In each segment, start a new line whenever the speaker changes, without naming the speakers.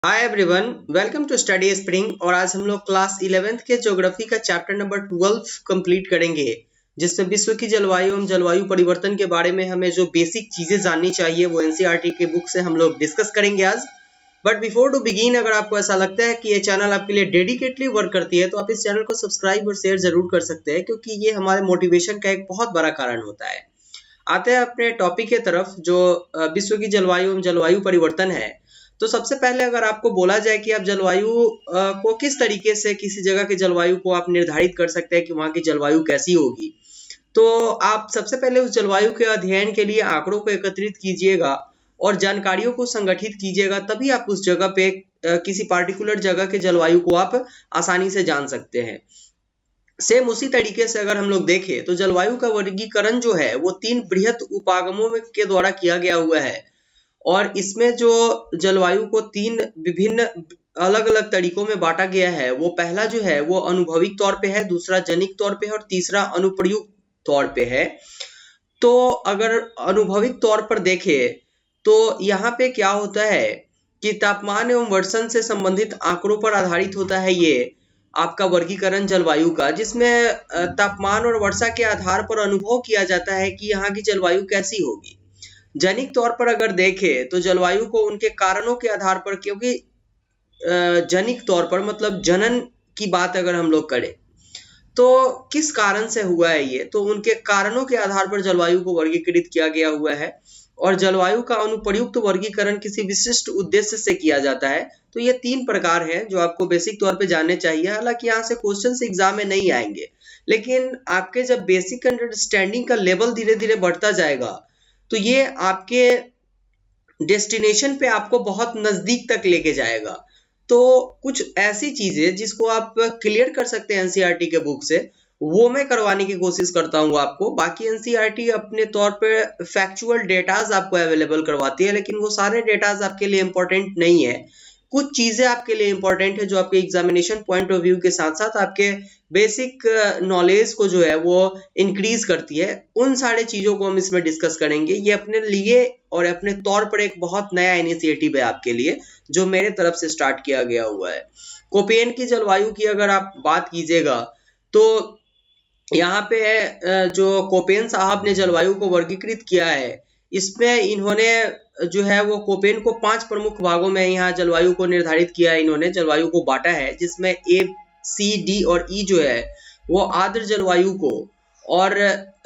Hi everyone, welcome to Study Spring. और आज हम लोग क्लास 11th के ज्योग्राफी का चैप्टर नंबर 12 कंप्लीट करेंगे, जिसमें विश्व की जलवायु एवं जलवायु परिवर्तन के बारे में हमें जो बेसिक चीजें जाननी चाहिए वो एनसीईआरटी के बुक से हम लोग डिस्कस करेंगे आज। बट बिफोर टू बिगिन, अगर आपको ऐसा लगता है कि ये चैनल आपके लिए डेडिकेटली वर्क करती है तो आप इस चैनल को सब्सक्राइब और शेयर जरूर कर सकते हैं, क्योंकि ये हमारे मोटिवेशन का एक बहुत बड़ा कारण होता है। आते हैं अपने टॉपिक की तरफ, जो विश्व की जलवायु एवं जलवायु परिवर्तन है। तो सबसे पहले अगर आपको बोला जाए कि आप जलवायु को किस तरीके से किसी जगह की जलवायु को आप निर्धारित कर सकते हैं कि वहां की जलवायु कैसी होगी, तो आप सबसे पहले उस जलवायु के अध्ययन के लिए आंकड़ों को एकत्रित कीजिएगा और जानकारियों को संगठित कीजिएगा, तभी आप उस जगह पे किसी पार्टिकुलर जगह के जलवायु को आप आसानी से जान सकते हैं। सेम उसी तरीके से अगर हम लोग देखें तो जलवायु का वर्गीकरण जो है वो 3 बृहत उपागमों के द्वारा किया गया हुआ है। और इसमें जो जलवायु को 3 विभिन्न अलग अलग तरीकों में बांटा गया है, वो पहला जो है वो अनुभविक तौर पे है, दूसरा जनिक तौर पे है और तीसरा अनुप्रयुक्त तौर पे है। तो अगर अनुभविक तौर पर देखें तो यहाँ पे क्या होता है कि तापमान एवं वर्षण से संबंधित आंकड़ों पर आधारित होता है ये आपका वर्गीकरण जलवायु का, जिसमें तापमान और वर्षा के आधार पर अनुभव किया जाता है कि यहाँ की जलवायु कैसी होगी। जनिक तौर पर अगर देखें तो जलवायु को उनके कारणों के आधार पर, क्योंकि जनिक तौर पर मतलब जनन की बात अगर हम लोग करें तो किस कारण से हुआ है ये, तो उनके कारणों के आधार पर जलवायु को वर्गीकृत किया गया हुआ है। और जलवायु का अनुप्रयुक्त वर्गीकरण किसी विशिष्ट उद्देश्य से किया जाता है। तो ये 3 प्रकार हैं जो आपको बेसिक तौर पे जानने चाहिए। हालांकि यहाँ से क्वेश्चन एग्जाम में नहीं आएंगे, लेकिन आपके जब बेसिक अंडरस्टैंडिंग का लेवल धीरे धीरे बढ़ता जाएगा तो ये आपके डेस्टिनेशन पे आपको बहुत नजदीक तक लेके जाएगा। तो कुछ ऐसी चीजें जिसको आप क्लियर कर सकते हैं एनसीईआरटी के बुक से, वो मैं करवाने की कोशिश करता हूँ आपको। बाकी एनसीईआरटी अपने तौर पे फैक्चुअल डेटाज आपको अवेलेबल करवाती है, लेकिन वो सारे डेटाज आपके लिए इंपॉर्टेंट नहीं है। कुछ चीजें आपके लिए इंपॉर्टेंट है जो आपके एग्जामिनेशन पॉइंट ऑफ व्यू के साथ साथ आपके बेसिक नॉलेज को जो है वो इंक्रीज करती है। उन सारे चीजों को हम इसमें डिस्कस करेंगे। ये अपने लिए और अपने तौर पर एक बहुत नया इनिशिएटिव है आपके लिए, जो मेरे तरफ से स्टार्ट किया गया हुआ है। कोपेन की जलवायु की अगर आप बात कीजिएगा तो यहाँ पे जो कोपेन साहब ने जलवायु को वर्गीकृत किया है, इसमें इन्होंने जो है वो कोपेन को 5 प्रमुख भागों में यहाँ जलवायु को निर्धारित किया है। इन्होंने जलवायु को बांटा है, जिसमें ए, सी, डी और ई जो है वो आर्द्र जलवायु को, और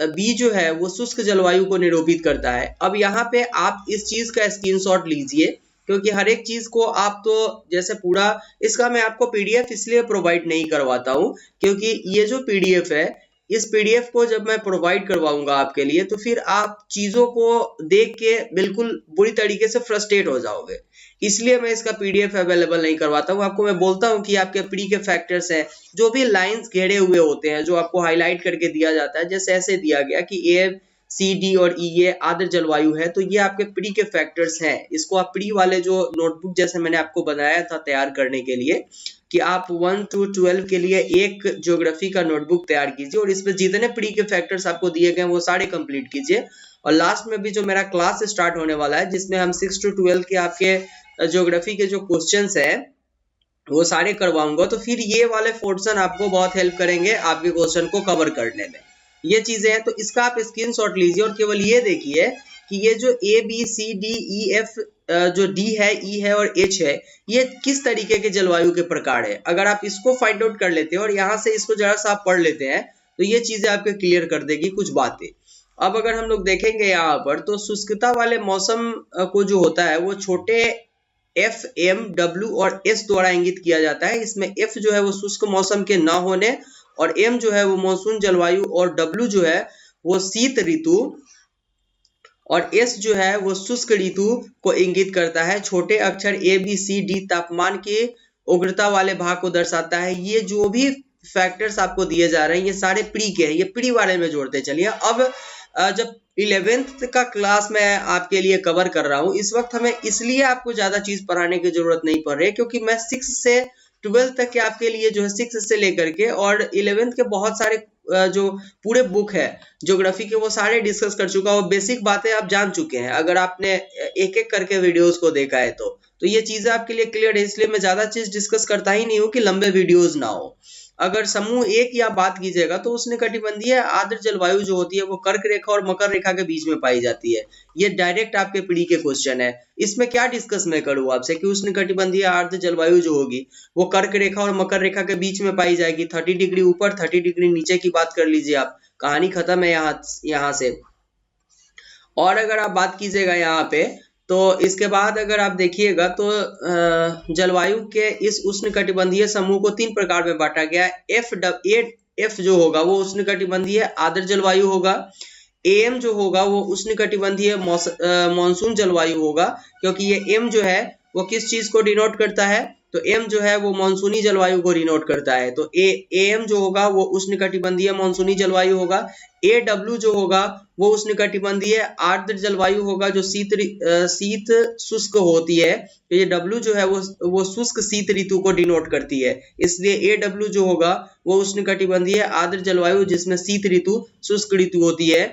बी जो है वो शुष्क जलवायु को निरूपित करता है। अब यहाँ पे आप इस चीज का स्क्रीनशॉट लीजिए, क्योंकि हर एक चीज को आप तो जैसे पूरा इसका मैं आपको पीडीएफ इसलिए प्रोवाइड नहीं करवाता हूँ, क्योंकि ये जो पीडीएफ है, इस पीडीएफ को जब मैं प्रोवाइड करवाऊंगा आपके लिए तो फिर आप चीजों को देख के बिल्कुल बुरी तरीके से फ्रस्ट्रेट हो जाओगे। इसलिए मैं इसका पीडीएफ अवेलेबल नहीं करवाता हूँ आपको। मैं बोलता हूँ कि आपके प्री के फैक्टर्स हैं, जो भी लाइंस घेरे हुए होते हैं, जो आपको हाईलाइट करके दिया जाता है, जैसे ऐसे दिया गया कि ए, सी, डी और ई ये आर्द्र जलवायु है, तो ये आपके प्री के फैक्टर्स हैं। इसको आप प्री वाले जो नोटबुक जैसे मैंने आपको बनाया था तैयार करने के लिए कि आप 1 to 12 के लिए एक ज्योग्राफी का नोटबुक तैयार कीजिए और इसमें जितने प्री के फैक्टर्स आपको दिए गए वो सारे कंप्लीट कीजिए। और लास्ट में भी जो मेरा क्लास स्टार्ट होने वाला है, जिसमें हम 6 to 12 के आपके ज्योग्राफी के जो क्वेश्चंस हैं वो सारे करवाऊंगा, तो फिर ये वाले पोर्शन आपको बहुत हेल्प करेंगे आपके क्वेश्चन को कवर करने में। ये चीजें हैं, तो इसका आप स्क्रीनशॉट लीजिए और केवल ये देखिए कि ये जो ए, बी, सी, डी, ई, एफ, जो डी है, ई है और एच है, ये किस तरीके के जलवायु के प्रकार है। अगर आप इसको फाइंड आउट कर लेते हैं और यहाँ से इसको जरा सा आप पढ़ लेते हैं तो ये चीजें आपके क्लियर कर देगी कुछ बातें। अब अगर हम लोग देखेंगे यहाँ पर, तो शुष्कता वाले मौसम को जो होता है वो छोटे एफ, एम, डब्ल्यू और एस द्वारा इंगित किया जाता है। इसमें एफ जो है वो शुष्क मौसम के न होने, और एम जो है वो मानसून जलवायु, और डब्ल्यू जो है वो शीत ऋतु, और एस जो है वो शुष्क ऋतु को इंगित करता है। छोटे अक्षर ए, बी, सी, डी तापमान के उग्रता वाले भाग को दर्शाता है। ये जो भी फैक्टर्स आपको दिए जा रहे हैं ये सारे प्री के हैं, ये प्री वाले में जोड़ते चलिए। अब जब 11th का क्लास मैं आपके लिए कवर कर रहा हूँ, इस वक्त हमें इसलिए आपको ज्यादा चीज पढ़ाने की जरूरत नहीं पड़ रही है, क्योंकि मैं 6 से 12 तक के आपके लिए जो है 6 से लेकर के और 11th के बहुत सारे जो पूरे बुक है ज्योग्राफी के वो सारे डिस्कस कर चुका हूँ, बेसिक बातें आप जान चुके हैं अगर आपने एक एक करके वीडियोस को देखा है तो ये चीजें आपके लिए क्लियर है। इसलिए मैं ज्यादा चीज डिस्कस करता ही नहीं हूँ कि लंबे वीडियोस ना हो। अगर समूह एक या बात कीजिएगा तो उष्णकटिबंधीय आर्द्र जलवायु जो होती है वो कर्क रेखा और मकर रेखा के बीच में पाई जाती है। ये डायरेक्ट आपके पीढ़ी के क्वेश्चन है। इसमें क्या डिस्कस मैं करूँ आपसे कि उष्णकटिबंधीय आर्द्र जलवायु जो होगी वो कर्क रेखा और मकर रेखा के बीच में पाई जाएगी। 30 डिग्री ऊपर 30 डिग्री नीचे की बात कर लीजिए आप, कहानी खत्म है यहाँ से। और अगर आप बात कीजिएगा यहाँ पे तो इसके बाद अगर आप देखिएगा तो जलवायु के इस उष्णकटिबंधीय समूह को 3 प्रकार में बांटा गया है। एफ जो होगा वो उष्णकटिबंधीय आर्द्र जलवायु होगा। एम जो होगा वो उष्णकटिबंधीय मानसून जलवायु होगा, क्योंकि ये एम जो है वो किस चीज को डिनोट करता है, तो एम जो है वो मानसूनी जलवायु को डिनोट करता है। तो एम जो होगा वो उष्णकटिबंधीय मानसूनी जलवायु होगा। AW जो होगा वो उष्णकटिबंधीय आर्द्र जलवायु होगा जो शीत शुष्क होती है। तो ये W जो है वो शुष्क शीत ऋतु को डिनोट करती है, इसलिए AW जो होगा वो उष्णकटिबंधीय आर्द्र जलवायु जिसमें शीत ऋतु शुष्क ऋतु होती है,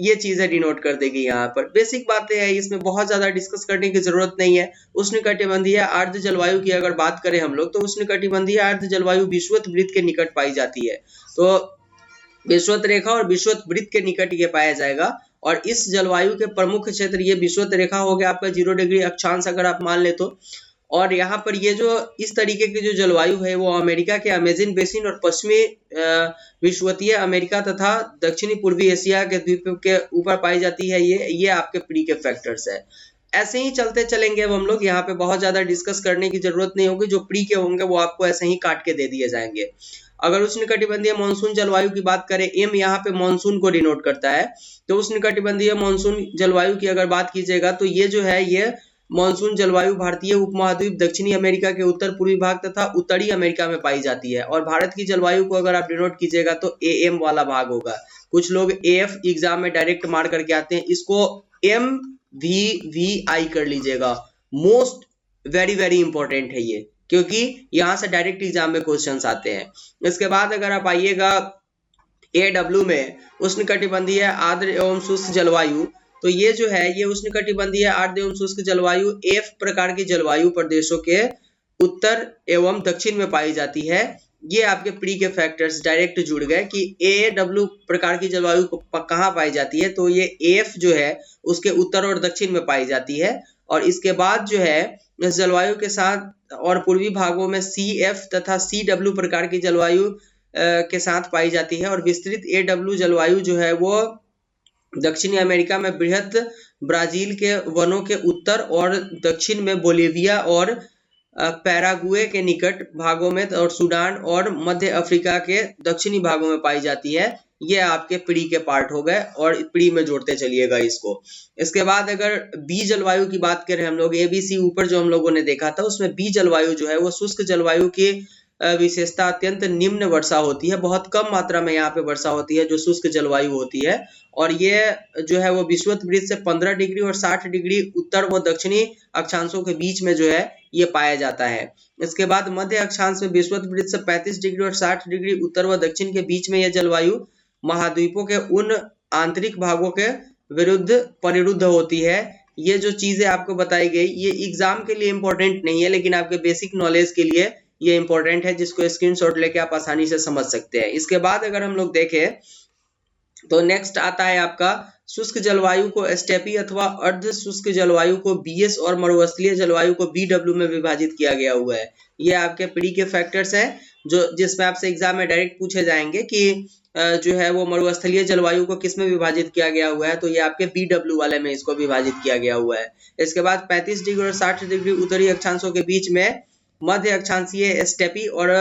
ये चीजें डिनोट कर देगी। यहाँ पर बेसिक बातें हैं, इसमें बहुत ज्यादा डिस्कस करने की जरूरत नहीं है। उष्णकटिबंधीय आर्द्र जलवायु की अगर बात करें हम लोग तो उष्णकटिबंधीय आर्द्र जलवायु विषुवत वृत्त के निकट पाई जाती है। तो विषुवत रेखा और विषुवत वृत्त के निकट ये पाया जाएगा। और इस जलवायु के प्रमुख क्षेत्र ये विषुवत रेखा हो गया आपका 0 डिग्री अक्षांश अगर आप मान ले तो। और यहाँ पर ये जो इस तरीके की जो जलवायु है वो अमेरिका के अमेजन बेसिन और पश्चिमी विषुवतीय अमेरिका तथा दक्षिणी पूर्वी एशिया के द्वीप के ऊपर पाई जाती है। ये आपके प्री के फैक्टर्स है। ऐसे ही चलते चलेंगे अब हम लोग, यहाँ पे बहुत ज्यादा डिस्कस करने की जरूरत नहीं होगी। जो प्री के होंगे वो आपको ऐसे ही काट के दे दिए जाएंगे। अगर उष्णकटिबंधीय मानसून जलवायु की बात करें, एम यहाँ पे मानसून को डिनोट करता है। तो उष्णकटिबंधीय मानसून जलवायु की अगर बात कीजिएगा तो ये जो है ये मानसून जलवायु भारतीय उपमहाद्वीप, दक्षिणी अमेरिका के उत्तर पूर्वी भाग तथा उत्तरी अमेरिका में पाई जाती है। और भारत की जलवायु को अगर आप डिनोट कीजिएगा तो AM वाला भाग होगा। कुछ लोग AF एग्जाम में डायरेक्ट मार करके आते हैं, इसको MVVI कर लीजिएगा। मोस्ट वेरी इंपॉर्टेंट है ये, क्योंकि यहाँ से डायरेक्ट एग्जाम में क्वेश्चंस आते हैं। इसके बाद अगर आप आइएगा AW में उष्णकटिबंधीय आर्द्र एवं शुष्क जलवायु, तो ये जो है ये उष्णकटिबंधीय आर्द्र एवं शुष्क जलवायु F प्रकार की जलवायु प्रदेशों के उत्तर एवं दक्षिण में पाई जाती है। ये आपके प्री के फैक्टर्स डायरेक्ट जुड़ गए कि AW प्रकार की जलवायु कहाँ पाई जाती है, तो ये AF जो है उसके उत्तर और दक्षिण में पाई जाती है। और इसके बाद जो है इस जलवायु के साथ और पूर्वी भागों में CF तथा CW प्रकार की जलवायु के साथ पाई जाती है। और विस्तृत AW जलवायु जो है वो दक्षिणी अमेरिका में बृहत ब्राजील के वनों के उत्तर और दक्षिण में बोलिविया और पैरागुए के निकट भागों में और सूडान और मध्य अफ्रीका के दक्षिणी भागों में पाई जाती है। ये आपके प्री के पार्ट हो गए और प्री में जोड़ते चलिएगा इसको। इसके बाद अगर बी जलवायु की बात करें हम लोग, ABC ऊपर जो हम लोगों ने देखा था उसमें बी जलवायु जो है वो शुष्क जलवायु की विशेषता अत्यंत निम्न वर्षा होती है। बहुत कम मात्रा में यहाँ पे वर्षा होती है जो शुष्क जलवायु होती है। और ये जो है वो विषुवत वृत्त से 15 डिग्री और 60 डिग्री उत्तर व दक्षिणी अक्षांशों के बीच में जो है ये पाया जाता है। इसके बाद मध्य अक्षांश में विषुवत वृत्त से 35 डिग्री और 60 डिग्री उत्तर व दक्षिण के बीच में यह जलवायु महाद्वीपों के उन आंतरिक भागों के विरुद्ध परिरुद्ध होती है। ये जो चीजें आपको बताई गई ये एग्जाम के लिए इंपॉर्टेंट नहीं है, लेकिन आपके बेसिक नॉलेज के लिए ये इंपॉर्टेंट है, जिसको स्क्रीनशॉट लेके आप आसानी से समझ सकते हैं। इसके बाद अगर हम लोग देखें तो नेक्स्ट आता है आपका शुष्क जलवायु को स्टेपी अथवा अर्ध शुष्क जलवायु को BS और मरुस्थलीय जलवायु को BW में विभाजित किया गया हुआ है। ये आपके प्री के फैक्टर्स हैं जो जिसमें आपसे एग्जाम में डायरेक्ट पूछे जाएंगे कि जो है वो मरुस्थलीय जलवायु को किस में विभाजित किया गया हुआ है, तो ये आपके BW वाले में इसको विभाजित किया गया हुआ है। इसके बाद 35 डिग्री और 60 डिग्री उत्तरी अक्षांशों के बीच में मध्य अक्षांशीय स्टेपी और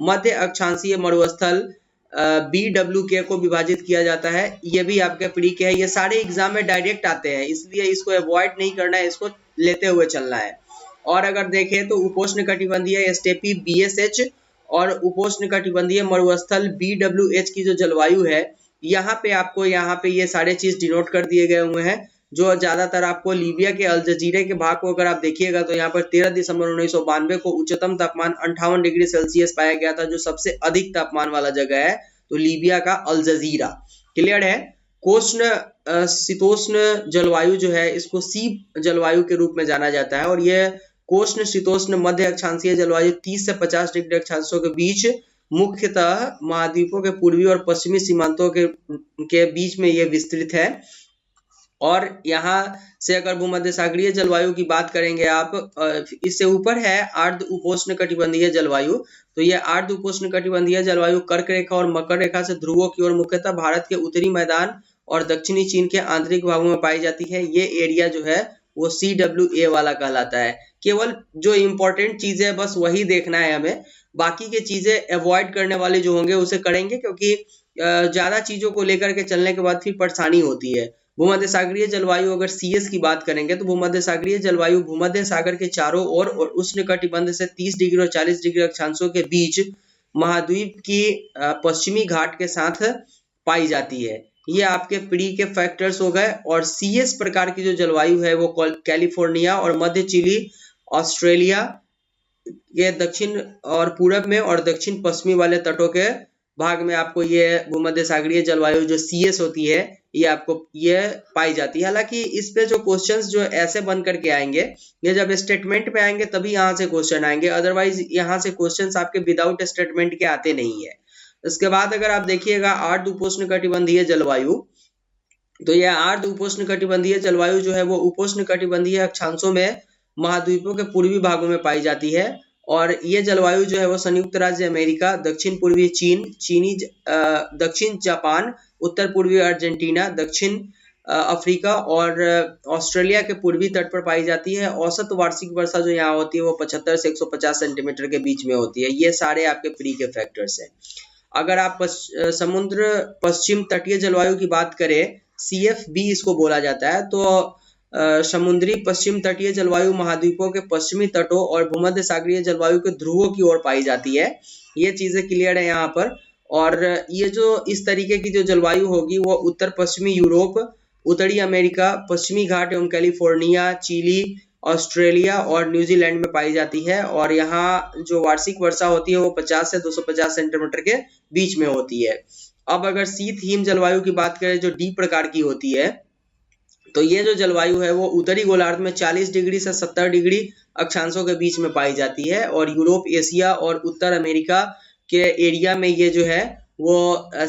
मध्य अक्षांशीय मरुस्थल BWK को विभाजित किया जाता है। ये भी आपके प्री के है। ये सारे एग्जाम में डायरेक्ट आते हैं, इसलिए इसको अवॉइड नहीं करना है, इसको लेते हुए चलना है। और अगर देखें तो उपोष्ण कटिबंधीय स्टेपी BSH और उपोष्ण कटिबंधीय मरुस्थल BWH की जो जलवायु है यहाँ पे ये सारे चीज डिनोट कर दिए गए हुए हैं। जो ज्यादातर आपको लीबिया के अल्जजीरे के भाग को अगर आप देखिएगा तो यहाँ पर 13 दिसंबर 1992 को उच्चतम तापमान 58 डिग्री सेल्सियस पाया गया था, जो सबसे अधिक तापमान वाला जगह है। तो लीबिया का अल जजीरा। क्लियर है। कोष्ण शीतोष्ण जलवायु जो है इसको सी जलवायु के रूप में जाना जाता है और यह कोष्ण शीतोष्ण मध्य अक्षांशीय जलवायु 30 से 50 डिग्री अक्षांशों के बीच मुख्यतः महाद्वीपों के पूर्वी और पश्चिमी सीमांतों के बीच में यह विस्तृत है। और यहाँ से अगर भूमध्य सागरीय जलवायु की बात करेंगे आप, इससे ऊपर है अर्ध उपोष्ण कटिबंधीय जलवायु। तो यह अर्ध उपोष्ण कटिबंधीय जलवायु कर्क रेखा और मकर रेखा से ध्रुवों की ओर मुख्यतः भारत के उत्तरी मैदान और दक्षिणी चीन के आंतरिक भागों में पाई जाती है। ये एरिया जो है वो CWA वाला कहलाता है। केवल जो इम्पोर्टेंट चीजें है बस वही देखना है हमें, बाकी की चीजें अवॉइड करने वाले जो होंगे उसे करेंगे, क्योंकि ज्यादा चीजों को लेकर के चलने के बाद फिर परेशानी होती है। भूमध्य सागरीय जलवायु अगर CS की बात करेंगे तो भूमध्य सागरीय जलवायु भूमध्य सागर के चारों ओर और उष्ण कटिबंध से 30 डिग्री और 40 डिग्री अक्षांशों के बीच महाद्वीप की पश्चिमी घाट के साथ पाई जाती है। ये आपके प्री के फैक्टर्स हो गए। और CS प्रकार की जो जलवायु है वो कैलिफोर्निया और मध्य चिली, ऑस्ट्रेलिया के दक्षिण और पूरब में और दक्षिण पश्चिमी वाले तटों के भाग में आपको ये भूमध्य सागरीय जलवायु जो CS होती है ये आपको ये पाई जाती है। हालांकि इस पे जो क्वेश्चंस जो ऐसे बन करके आएंगे, ये जब स्टेटमेंट पे आएंगे तभी यहाँ से क्वेश्चन आएंगे, अदरवाइज यहाँ से क्वेश्चंस आपके विदाउट स्टेटमेंट के आते नहीं है। इसके बाद अगर आप देखिएगा अर्ध उपोष्ण कटिबंधीय जलवायु, तो यह अर्ध उपोष्ण कटिबंधीय जलवायु जो है वो उपोष्ण कटिबंधीय अक्षांशों में महाद्वीपों के पूर्वी भागों में पाई जाती है। और ये जलवायु जो है वो संयुक्त राज्य अमेरिका, दक्षिण पूर्वी चीन, दक्षिण जापान, उत्तर पूर्वी अर्जेंटीना, दक्षिण अफ्रीका और ऑस्ट्रेलिया के पूर्वी तट पर पाई जाती है। औसत वार्षिक वर्षा जो यहाँ होती है वो 75 से 150 सेंटीमीटर के बीच में होती है। ये सारे आपके प्री के फैक्टर्स हैं। अगर आप समुद्र पश्चिम तटीय जलवायु की बात करें, CFB इसको बोला जाता है, तो समुद्री पश्चिम तटीय जलवायु महाद्वीपों के पश्चिमी तटों और भूमध्य सागरीय जलवायु के ध्रुवों की ओर पाई जाती है। ये चीजें क्लियर है यहाँ पर। और ये जो इस तरीके की जो जलवायु होगी वो उत्तर पश्चिमी यूरोप, उत्तरी अमेरिका, पश्चिमी घाट एवं कैलिफोर्निया, चिली, ऑस्ट्रेलिया और न्यूजीलैंड में पाई जाती है। और यहाँ जो वार्षिक वर्षा होती है वो 50 से 250 सेंटीमीटर के बीच में होती है। अब अगर शीत हिम जलवायु की बात करें जो D प्रकार की होती है, तो ये जो जलवायु है वो उत्तरी गोलार्ध में 40 डिग्री से 70 डिग्री अक्षांशों के बीच में पाई जाती है। और यूरोप, एशिया और उत्तर अमेरिका के एरिया में ये जो है वो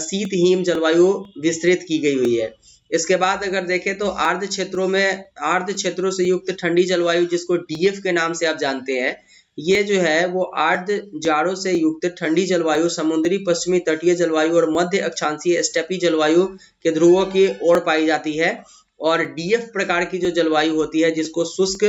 शीत हिम जलवायु विस्तृत की गई हुई है। इसके बाद अगर देखें तो अर्ध क्षेत्रों से युक्त ठंडी जलवायु, जिसको DF के नाम से आप जानते हैं, ये जो है वो अर्ध जाड़ों से युक्त ठंडी जलवायु समुद्री पश्चिमी तटीय जलवायु और मध्य अक्षांशीय स्टेपी जलवायु के ध्रुवों की ओर पाई जाती है। और DF प्रकार की जो जलवायु होती है जिसको शुष्क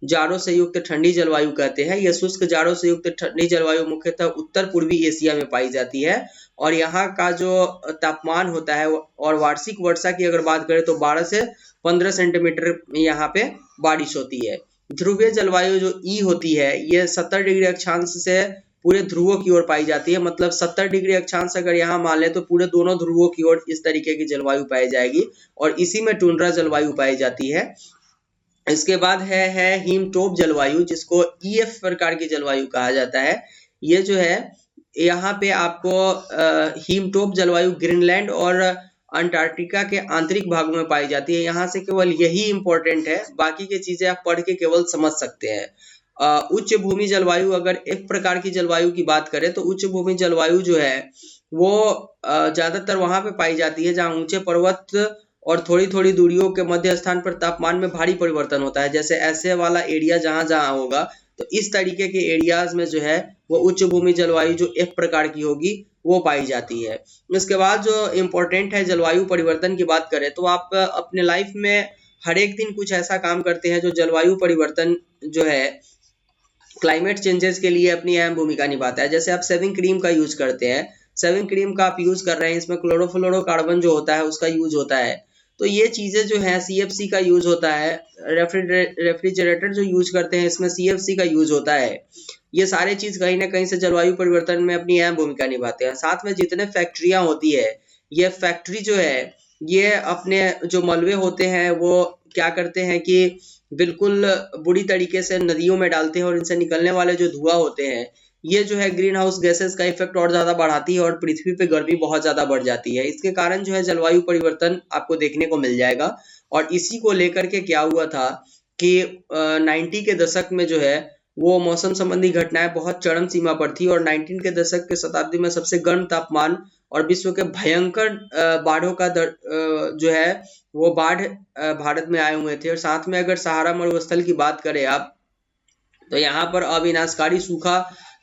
जाड़ों से युक्त ठंडी जलवायु कहते हैं, यह शुष्क जाड़ों से युक्त ठंडी जलवायु मुख्यतः उत्तर पूर्वी एशिया में पाई जाती है। और यहाँ का जो तापमान होता है और वार्षिक वर्षा की अगर बात करें तो 12 से 15 सेंटीमीटर यहाँ पे बारिश होती है। ध्रुवीय जलवायु जो E होती है ये 70 डिग्री अक्षांश से पूरे ध्रुवों की ओर पाई जाती है। मतलब 70 डिग्री अक्षांश अगर यहाँ मान ले तो पूरे दोनों ध्रुवों की ओर इस तरीके की जलवायु पाई जाएगी और इसी में टुंड्रा जलवायु पाई जाती है। इसके बाद है हिमटोप जलवायु, जिसको EF प्रकार की जलवायु कहा जाता है। ये जो है यहाँ पे आपको हिमटोप जलवायु ग्रीनलैंड और अंटार्कटिका के आंतरिक भागों में पाई जाती है। यहाँ से केवल यही इंपॉर्टेंट है, बाकी की चीजें आप पढ़ के केवल समझ सकते हैं। उच्च भूमि जलवायु, अगर एक प्रकार की जलवायु की बात करें तो उच्च भूमि जलवायु जो है वो ज्यादातर वहां पे पाई जाती है जहाँ ऊंचे पर्वत और थोड़ी थोड़ी दूरियों के मध्य स्थान पर तापमान में भारी परिवर्तन होता है। जैसे ऐसे वाला एरिया जहां जहां होगा तो इस तरीके के एरियाज में जो है वो उच्च भूमि जलवायु जो एक प्रकार की होगी वो पाई जाती है। इसके बाद जो इम्पोर्टेंट है जलवायु परिवर्तन की बात करें तो आप अपने लाइफ में हर एक दिन कुछ ऐसा काम करते हैं जो जलवायु परिवर्तन जो है क्लाइमेट चेंजेस के लिए अपनी अहम भूमिका निभाता है। जैसे आप शेविंग क्रीम का यूज करते हैं, शेविंग क्रीम का आप यूज कर रहे हैं, इसमें क्लोरोफ्लोरोकार्बन जो होता है उसका यूज होता है। तो ये चीजें जो है CFC का यूज होता है। रेफ्रिजरेटर जो यूज करते हैं इसमें CFC का यूज होता है। ये सारे चीज कहीं ना कहीं से जलवायु परिवर्तन में अपनी अहम भूमिका निभाते हैं। साथ में जितने फैक्ट्रियां होती है, ये फैक्ट्री जो है ये अपने जो मलबे होते हैं वो क्या करते हैं कि बिल्कुल बुरी तरीके से नदियों में डालते हैं और इनसे निकलने वाले जो धुआं होते हैं ये जो है ग्रीन हाउस गैसेस का इफेक्ट और ज्यादा बढ़ाती है और पृथ्वी पे गर्मी बहुत ज्यादा बढ़ जाती है। इसके कारण जो है जलवायु परिवर्तन आपको देखने को मिल जाएगा। और इसी को लेकर के क्या हुआ था कि 90 के दशक में जो है वो मौसम संबंधी घटनाएं बहुत चरम सीमा पर थी और 19 के दशक के शताब्दी में सबसे गर्म तापमान और विश्व के भयंकर बाढ़ों का जो है वो बाढ़ भारत में आए हुए थे। और साथ में अगर सहारा मरुस्थल की बात करें आप, तो यहाँ पर अविनाशकारी सूखा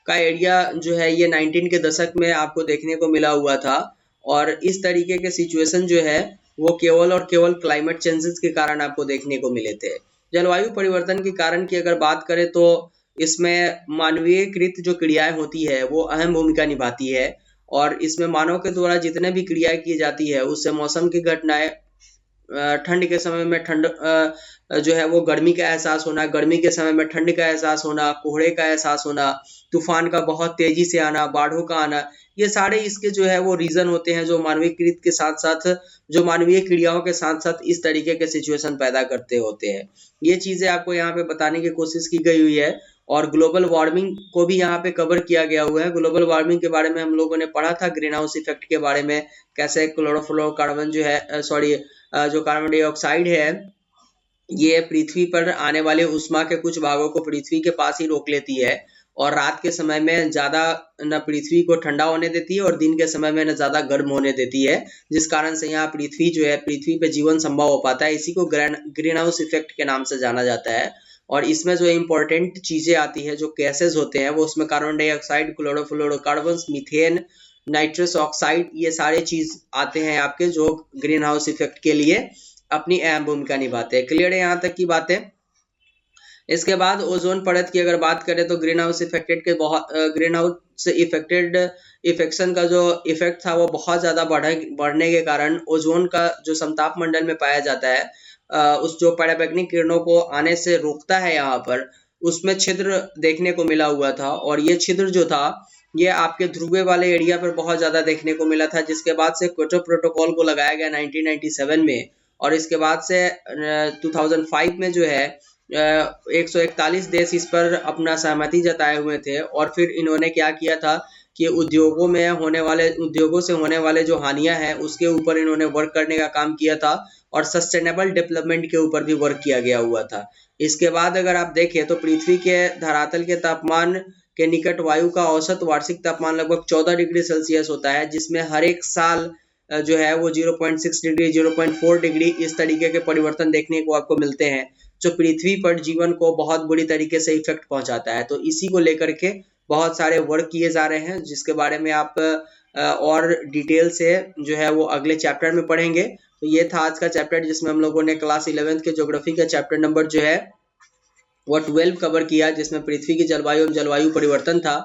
का एरिया जो है ये 19 के दशक में आपको देखने को मिला हुआ था। और इस तरीके के सिचुएशन जो है वो केवल और केवल क्लाइमेट चेंजेस के कारण आपको देखने को मिले थे। जलवायु परिवर्तन के कारण की अगर बात करें तो इसमें मानवीयकृत जो क्रियाएं होती है वो अहम भूमिका निभाती है। और इसमें मानव के द्वारा जितने भी क्रियाएं की जाती है उससे मौसम की घटनाएं, ठंड के समय में ठंड जो है वो गर्मी का एहसास होना, गर्मी के समय में ठंड का एहसास होना, कोहरे का एहसास होना, तूफान का बहुत तेजी से आना, बाढ़ों का आना, ये सारे इसके जो है वो रीजन होते हैं जो मानवीयकृत के साथ साथ जो मानवीय क्रियाओं के साथ साथ इस तरीके के सिचुएशन पैदा करते होते हैं। ये चीजें आपको यहाँ पे बताने की कोशिश की गई हुई है। और ग्लोबल वार्मिंग को भी यहाँ पे कवर किया गया हुआ है। ग्लोबल वार्मिंग के बारे में हम लोगों ने पढ़ा था, ग्रीन हाउस इफेक्ट के बारे में, कैसे क्लोरोफ्लोरोकार्बन जो है जो कार्बन डाइऑक्साइड है ये पृथ्वी पर आने वाले उष्मा के कुछ भागों को पृथ्वी के पास ही रोक लेती है और रात के समय में ज्यादा न पृथ्वी को ठंडा होने देती है और दिन के समय में न ज्यादा गर्म होने देती है, जिस कारण से यहाँ पृथ्वी जो है पृथ्वी पे जीवन संभव हो पाता है। इसी को ग्रीन हाउस इफेक्ट के नाम से जाना जाता है। और इसमें जो इम्पोर्टेंट चीजें आती है, जो गैसेज होते हैं वो उसमें carbon dioxide, chlorofluorocarbon, methane, nitrous oxide, ये सारे चीज आते हैं आपके जो ग्रीन हाउस इफेक्ट के लिए अपनी अहम भूमिका निभाते हैं। क्लियर है यहाँ तक की बातें? इसके बाद ओजोन परत की अगर बात करें तो ग्रीन हाउस इफेक्टेड इफेक्शन का जो इफेक्ट था वो बहुत ज्यादा बढ़ने के कारण ओजोन का जो समताप मंडल में पाया जाता है उस जो पराबैंगनी किरणों को आने से रोकता है यहाँ पर, उसमें छिद्र देखने को मिला हुआ था। और ये छिद्र जो था ये आपके ध्रुवीय वाले एरिया पर बहुत ज्यादा देखने को मिला था, जिसके बाद से क्योटो प्रोटोकॉल को लगाया गया 1997 में। और इसके बाद से 2005 में जो है 141 देश इस पर अपना सहमति जताए हुए थे। और फिर इन्होंने क्या किया था कि उद्योगों से होने वाले जो हानियां हैं उसके ऊपर इन्होंने वर्क करने का काम किया था और सस्टेनेबल डेवलपमेंट के ऊपर भी वर्क किया गया हुआ था। इसके बाद अगर आप देखें तो पृथ्वी के धरातल के तापमान के निकट वायु का औसत वार्षिक तापमान लगभग 14 डिग्री सेल्सियस होता है, जिसमें हर एक साल जो है वो 0.6 डिग्री 0.4 डिग्री इस तरीके के परिवर्तन देखने को आपको मिलते हैं, जो पृथ्वी पर जीवन को बहुत बुरी तरीके से इफेक्ट पहुंचाता है। तो इसी को लेकर के बहुत सारे वर्क किए जा रहे हैं, जिसके बारे में आप और डिटेल से जो है वो अगले चैप्टर में पढ़ेंगे। तो ये था आज का चैप्टर जिसमें हम लोगों ने क्लास 11th के ज्योग्राफी का चैप्टर नंबर जो है वो 12 कवर किया, जिसमें पृथ्वी की जलवायु एवं जलवायु परिवर्तन था।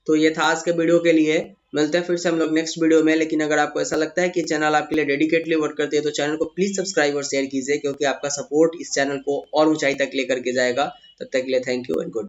तो ये था आज के वीडियो के लिए। मिलते हैं फिर से हम लोग नेक्स्ट वीडियो में। लेकिन अगर आपको ऐसा लगता है कि चैनल आपके लिए डेडिकेटली वर्क करती है तो चैनल को प्लीज सब्सक्राइब और शेयर कीजिए, क्योंकि आपका सपोर्ट इस चैनल को और ऊंचाई तक लेकर के जाएगा। तब तक के लिए थैंक यू एंड गुड।